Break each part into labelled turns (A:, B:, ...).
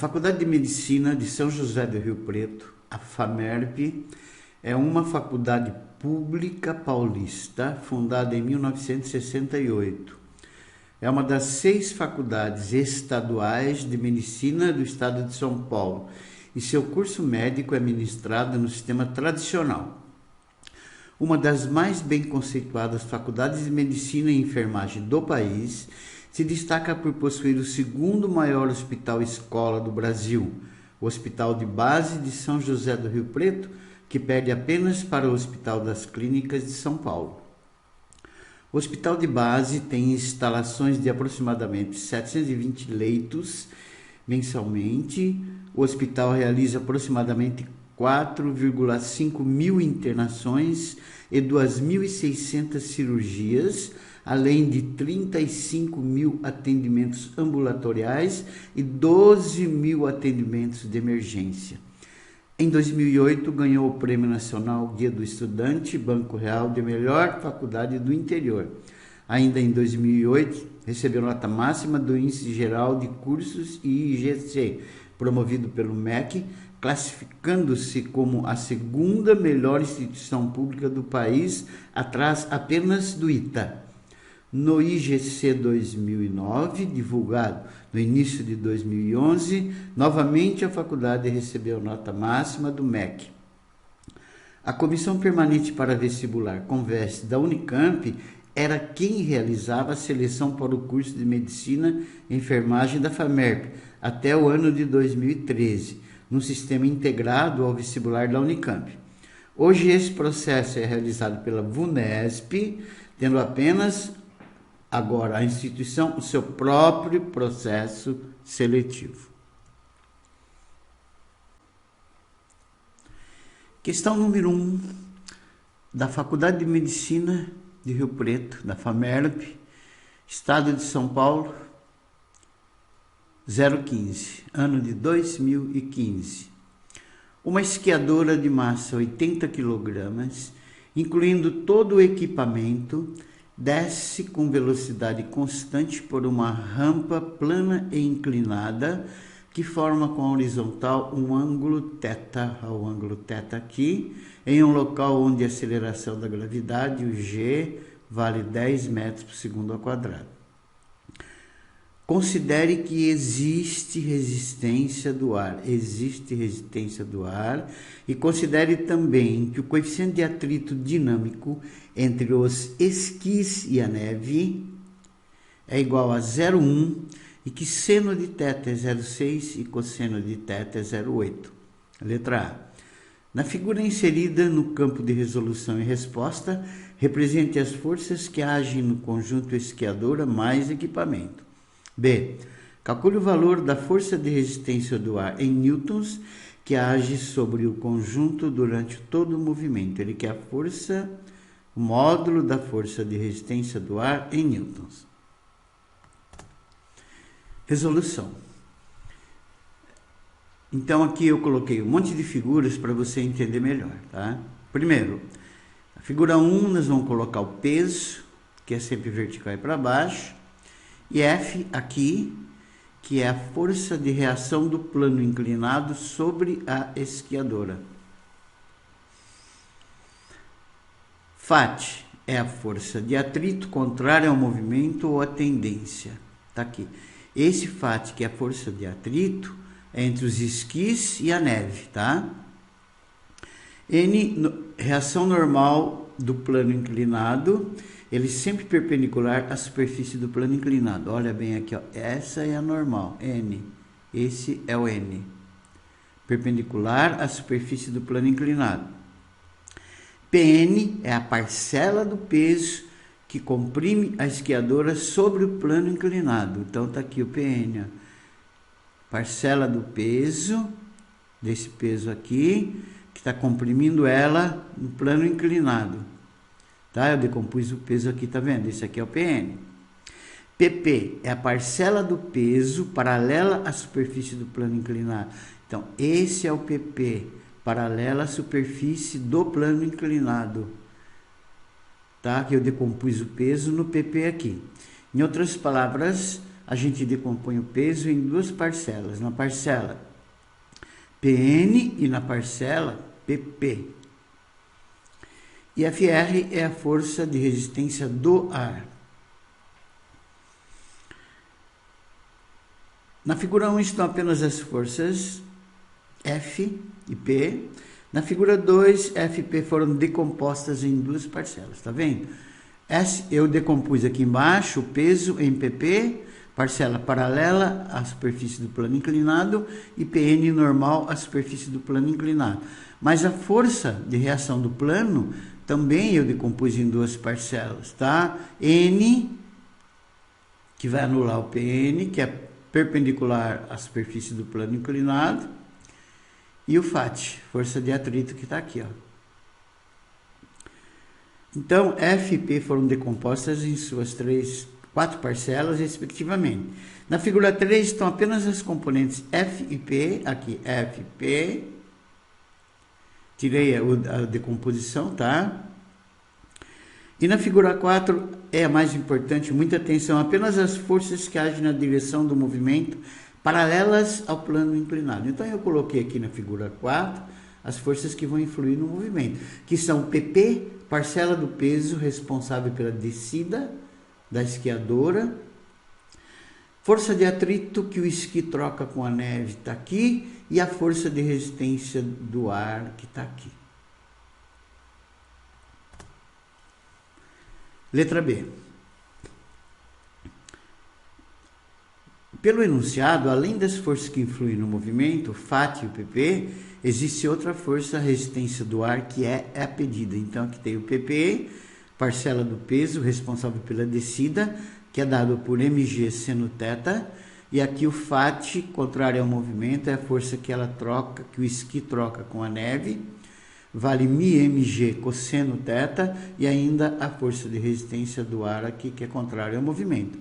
A: Faculdade de Medicina de São José do Rio Preto, a FAMERP, é uma faculdade pública paulista fundada em 1968. É uma das 6 faculdades estaduais de medicina do estado de São Paulo e seu curso médico é ministrado no sistema tradicional. Uma das mais bem conceituadas faculdades de medicina e enfermagem do país, se destaca por possuir o segundo maior hospital-escola do Brasil, o Hospital de Base de São José do Rio Preto, que perde apenas para o Hospital das Clínicas de São Paulo. O Hospital de Base tem instalações de aproximadamente 720 leitos mensalmente. O hospital realiza aproximadamente 4,5 mil internações e 2.600 cirurgias, além de 35 mil atendimentos ambulatoriais e 12 mil atendimentos de emergência. Em 2008, ganhou o Prêmio Nacional Guia do Estudante, Banco Real de melhor faculdade do interior. Ainda em 2008, recebeu nota máxima do Índice Geral de Cursos IGC, promovido pelo MEC, classificando-se como a segunda melhor instituição pública do país, atrás apenas do ITA. No IGC 2009, divulgado no início de 2011, novamente a faculdade recebeu nota máxima do MEC. A Comissão Permanente para Vestibular Conveste da Unicamp era quem realizava a seleção para o curso de Medicina e Enfermagem da FAMERP até o ano de 2013, no sistema integrado ao vestibular da Unicamp. Hoje esse processo é realizado pela VUNESP, tendo apenas agora a instituição o seu próprio processo seletivo. Questão número 1 da Faculdade de Medicina de Rio Preto, da FAMERP, Estado de São Paulo, 015, ano de 2015. Uma esquiadora de massa 80 kg, incluindo todo o equipamento, desce com velocidade constante por uma rampa plana e inclinada que forma com a horizontal um ângulo θ, o ângulo θ aqui, em um local onde a aceleração da gravidade, o g, vale 10 metros por segundo ao quadrado. Considere que existe resistência do ar, e considere também que o coeficiente de atrito dinâmico entre os esquis e a neve é igual a 0,1 e que seno de θ é 0,6 e cosseno de θ é 0,8. Letra A. Na figura inserida no campo de resolução e resposta, represente as forças que agem no conjunto esquiadora mais equipamento. B. Calcule o valor da força de resistência do ar em newtons que age sobre o conjunto durante todo o movimento. Ele quer a força, o módulo da força de resistência do ar em newtons. Resolução. Então aqui eu coloquei um monte de figuras para você entender melhor, tá? Primeiro, a figura 1 nós vamos colocar o peso, que é sempre vertical e para baixo. E F aqui, que é a força de reação do plano inclinado sobre a esquiadora. Φ é a força de atrito contrária ao movimento ou à tendência. Tá aqui. Esse Φ, que é a força de atrito, é entre os esquis e a neve, tá? N, reação normal do plano inclinado, ele sempre perpendicular à superfície do plano inclinado. Olha bem aqui, ó. Essa é a normal, N. Esse é o N. Perpendicular à superfície do plano inclinado. Pn é a parcela do peso que comprime a esquiadora sobre o plano inclinado. Então tá aqui o Pn, ó. Parcela do peso, desse peso aqui, que está comprimindo ela no plano inclinado. Tá? Eu decompus o peso aqui, tá vendo? Esse aqui é o Pn. pp é a parcela do peso paralela à superfície do plano inclinado. Então, esse é o pp, paralela à superfície do plano inclinado. Tá? Que eu decompus o peso no pp aqui. Em outras palavras, a gente decompõe o peso em duas parcelas, na parcela PN e na parcela PP. E FR é a força de resistência do ar. Na figura 1 estão apenas as forças F e P. Na figura 2, F e P foram decompostas em duas parcelas, tá vendo? Eu decompus aqui embaixo o peso em PP, parcela paralela à superfície do plano inclinado, e PN normal à superfície do plano inclinado. Mas a força de reação do plano também eu decompus em duas parcelas, tá? N, que vai anular o PN, que é perpendicular à superfície do plano inclinado, e o FAT, força de atrito, que está aqui, ó. Então, F e P foram decompostas em suas quatro parcelas, respectivamente. Na figura 3 estão apenas as componentes F e P, aqui F e P, tirei a decomposição, tá? E na figura 4 é a mais importante, muita atenção, apenas as forças que agem na direção do movimento paralelas ao plano inclinado. Então eu coloquei aqui na figura 4 as forças que vão influir no movimento, que são PP, parcela do peso responsável pela descida da esquiadora, força de atrito que o esqui troca com a neve está aqui, e a força de resistência do ar que está aqui. Letra B. Pelo enunciado, além das forças que influem no movimento, FAT e o PP, existe outra força, a resistência do ar, que é a pedida. Então, aqui tem o PP, parcela do peso, responsável pela descida, que é dado por mg seno θ, e aqui o FAT, contrário ao movimento, é a força que ela troca, que o esqui troca com a neve, vale μmg cosseno θ, e ainda a força de resistência do ar aqui, que é contrária ao movimento.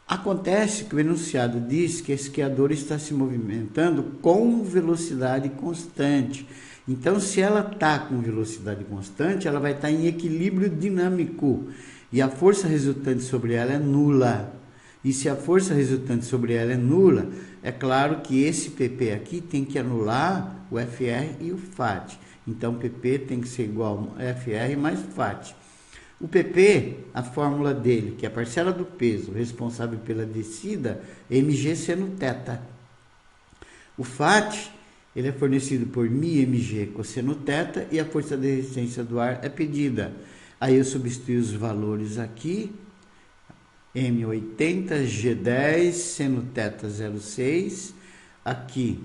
A: Acontece que o enunciado diz que a esquiadora está se movimentando com velocidade constante. Então, se ela está com velocidade constante, ela vai estar em equilíbrio dinâmico. E a força resultante sobre ela é nula. E se a força resultante sobre ela é nula, é claro que esse PP aqui tem que anular o FR e o FAT. Então, PP tem que ser igual a FR mais FAT. O PP, a fórmula dele, que é a parcela do peso responsável pela descida, é mg seno θ. O FAT, ele é fornecido por μmg cosseno θ, e a força de resistência do ar é pedida. Aí eu substituo os valores aqui, M80, G10, seno θ 0,6, aqui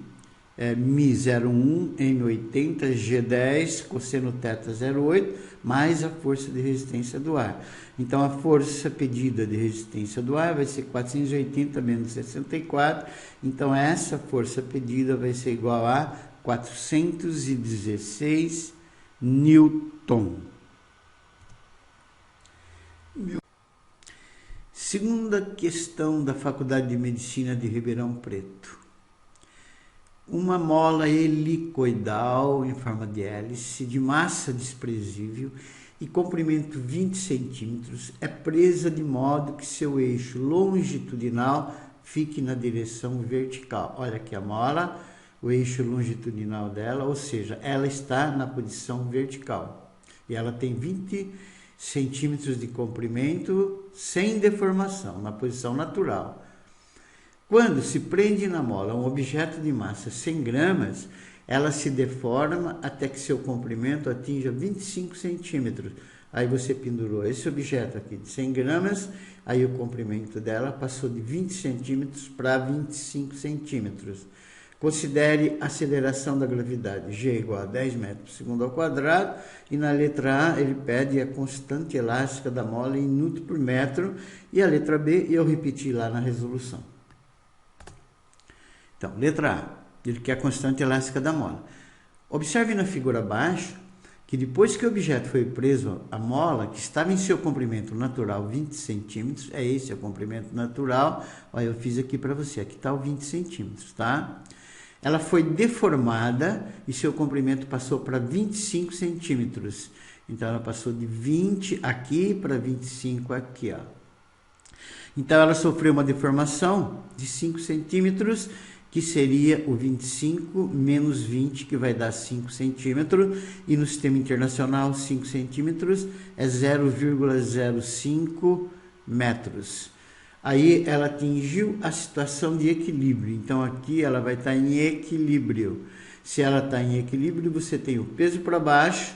A: é Mi01, M80, G10, cosseno θ 0,8, mais a força de resistência do ar. Então, a força pedida de resistência do ar vai ser 480 menos 64. Então, essa força pedida vai ser igual a 416 Newton. Segunda questão da Faculdade de Medicina de Ribeirão Preto. Uma mola helicoidal em forma de hélice, de massa desprezível e comprimento 20 centímetros, é presa de modo que seu eixo longitudinal fique na direção vertical. Olha aqui a mola, o eixo longitudinal dela, ou seja, ela está na posição vertical. E ela tem 20 centímetros de comprimento sem deformação, na posição natural. Quando se prende na mola um objeto de massa 100 gramas, ela se deforma até que seu comprimento atinja 25 centímetros. Aí você pendurou esse objeto aqui de 100 gramas, aí o comprimento dela passou de 20 centímetros para 25 centímetros. Considere a aceleração da gravidade, G igual a 10 metros por segundo ao quadrado, e na letra A ele pede a constante elástica da mola em newton por metro, e a letra B eu repeti lá na resolução. Então, letra A, ele quer a constante elástica da mola. Observe na figura abaixo que depois que o objeto foi preso à mola, que estava em seu comprimento natural 20 centímetros, é esse o comprimento natural, olha, eu fiz aqui para você, aqui está o 20 centímetros, tá? Ela foi deformada e seu comprimento passou para 25 centímetros. Então, ela passou de 20 aqui para 25 aqui, ó. Então ela sofreu uma deformação de 5 centímetros, que seria o 25 menos 20, que vai dar 5 centímetros, e no sistema internacional 5 centímetros é 0,05 metros. Aí ela atingiu a situação de equilíbrio, então aqui ela vai estar em equilíbrio. Se ela está em equilíbrio, você tem o peso para baixo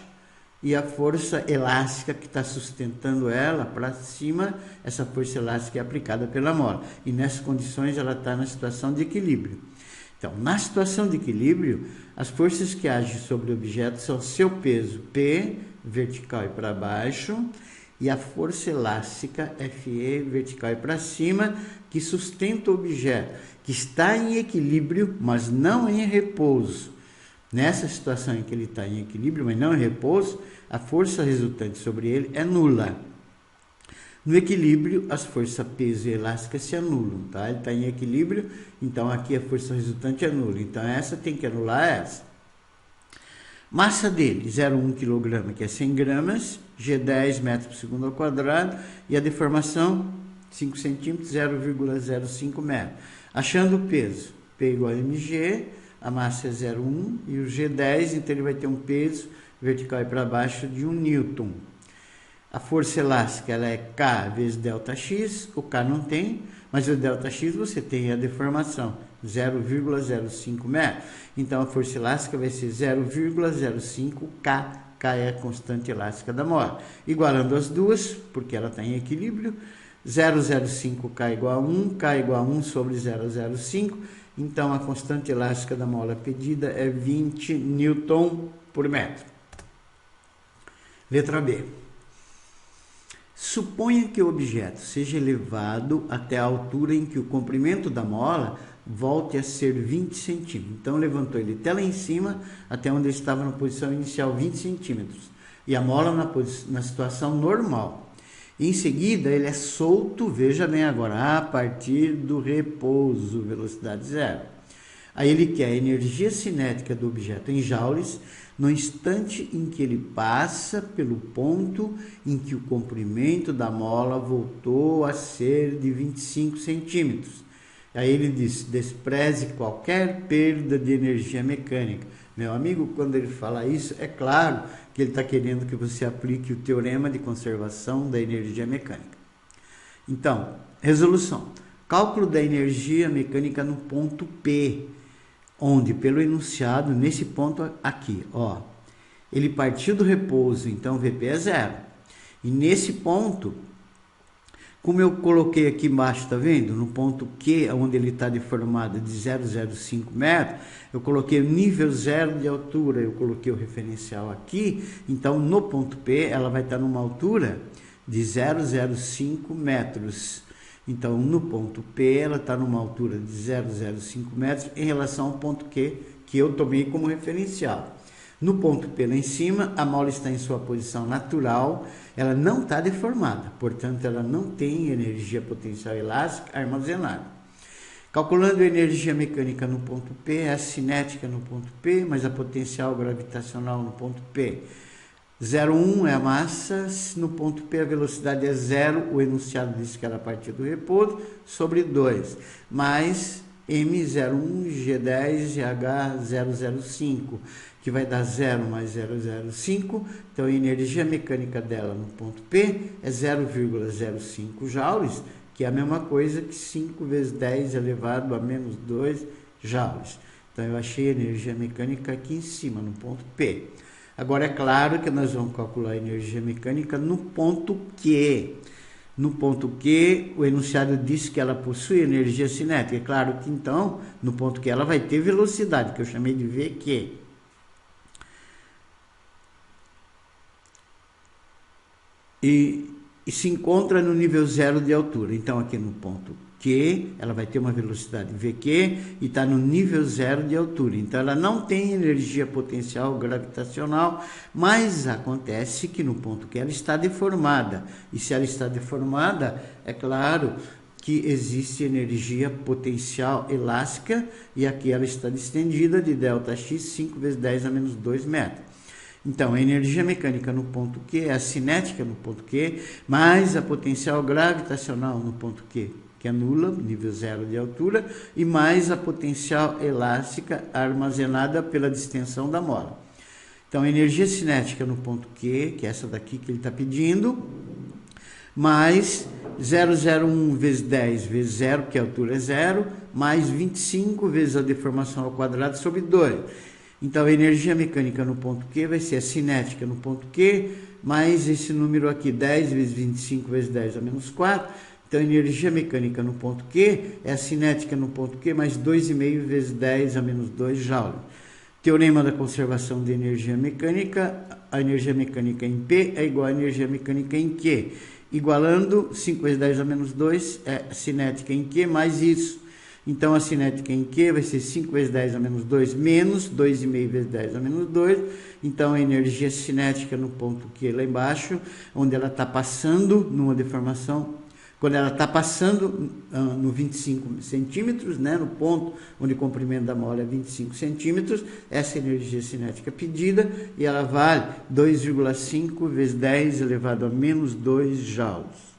A: e a força elástica que está sustentando ela para cima. Essa força elástica é aplicada pela mola, e nessas condições ela está na situação de equilíbrio. Então, na situação de equilíbrio, as forças que agem sobre o objeto são seu peso P, vertical e para baixo, e a força elástica FE, vertical e para cima, que sustenta o objeto, que está em equilíbrio, mas não em repouso. Nessa situação em que ele está em equilíbrio, mas não em repouso, a força resultante sobre ele é nula. No equilíbrio, as forças peso e elástica se anulam, tá? Ele está em equilíbrio, então aqui a força resultante é nula. Então essa tem que anular essa. Massa dele, 0,1 kg, que é 100 gramas, G10 metros por segundo ao quadrado, e a deformação, 5 centímetros, 0,05 metros. Achando o peso, P igual a mg, a massa é 0,1 e o G10, então ele vai ter um peso vertical e para baixo de 1 newton. A força elástica ela é K vezes ΔX, o K não tem, mas o ΔX você tem a deformação, 0,05 metros. Então a força elástica vai ser 0,05 K, K é a constante elástica da mola. Igualando as duas, porque ela está em equilíbrio, 0,05K igual a 1, K igual a 1 sobre 0,05, então a constante elástica da mola pedida é 20 newton por metro. Letra B. Suponha que o objeto seja elevado até a altura em que o comprimento da mola volte a ser 20 centímetros. Então levantou ele até lá em cima, até onde ele estava na posição inicial, 20 centímetros. E a mola na situação normal. Em seguida, ele é solto, veja bem agora, a partir do repouso, velocidade zero. Aí ele quer a energia cinética do objeto em joules no instante em que ele passa pelo ponto em que o comprimento da mola voltou a ser de 25 centímetros. Aí ele diz, despreze qualquer perda de energia mecânica. Meu amigo, quando ele fala isso, é claro que ele está querendo que você aplique o teorema de conservação da energia mecânica. Então, resolução. Cálculo da energia mecânica no ponto P, onde, pelo enunciado, nesse ponto aqui, ó, ele partiu do repouso, então Vp é zero. E nesse ponto, como eu coloquei aqui embaixo, tá vendo? No ponto Q, onde ele está deformado de 0,05 metros, eu coloquei o nível zero de altura, eu coloquei o referencial aqui, então no ponto P ela vai estar numa altura de 0,05 metros. Então no ponto P ela está numa altura de 0,05 metros em relação ao ponto Q, que eu tomei como referencial. No ponto P lá em cima, a mola está em sua posição natural, ela não está deformada, portanto ela não tem energia potencial elástica armazenada. Calculando a energia mecânica no ponto P, a cinética no ponto P, mais a potencial gravitacional no ponto P. 0,1 é a massa, no ponto P a velocidade é zero, o enunciado disse que era a partir do repouso, sobre 2, mais M01, G10, GH005, que vai dar 0 mais 0,05, então a energia mecânica dela no ponto P é 0,05 joules, que é a mesma coisa que 5 vezes 10 elevado a menos 2 joules. Então eu achei a energia mecânica aqui em cima, no ponto P. Agora é claro que nós vamos calcular a energia mecânica no ponto Q. No ponto Q, o enunciado diz que ela possui energia cinética. É claro que então, no ponto Q, ela vai ter velocidade, que eu chamei de VQ. E se encontra no nível zero de altura. Então, aqui no ponto Q, ela vai ter uma velocidade VQ e está no nível zero de altura. Então, ela não tem energia potencial gravitacional, mas acontece que no ponto Q ela está deformada. E se ela está deformada, é claro que existe energia potencial elástica, e aqui ela está distendida de ΔX 5 vezes 10 a menos 2 metros. Então, a energia mecânica no ponto Q é a cinética no ponto Q, mais a potencial gravitacional no ponto Q, que é nula, nível zero de altura, e mais a potencial elástica armazenada pela distensão da mola. Então, a energia cinética no ponto Q, que é essa daqui que ele está pedindo, mais 0,01 vezes 10 vezes 0, que a altura é 0, mais 25 vezes a deformação ao quadrado sobre 2. Então, a energia mecânica no ponto Q vai ser a cinética no ponto Q, mais esse número aqui, 10 vezes 25 vezes 10 a menos 4. Então, a energia mecânica no ponto Q é a cinética no ponto Q, mais 2,5 vezes 10 a menos 2 joules. Teorema da conservação de energia mecânica, a energia mecânica em P é igual à energia mecânica em Q. Igualando 5 vezes 10 a menos 2 é a cinética em Q mais isso. Então, a cinética em Q vai ser 5 vezes 10 a menos 2 menos 2,5 vezes 10 a menos 2. Então, a energia cinética no ponto Q lá embaixo, onde ela está passando numa deformação, quando ela está passando no 25 centímetros, né, no ponto onde o comprimento da mola é 25 centímetros, essa energia cinética pedida, e ela vale 2,5 vezes 10 elevado a menos 2 joules.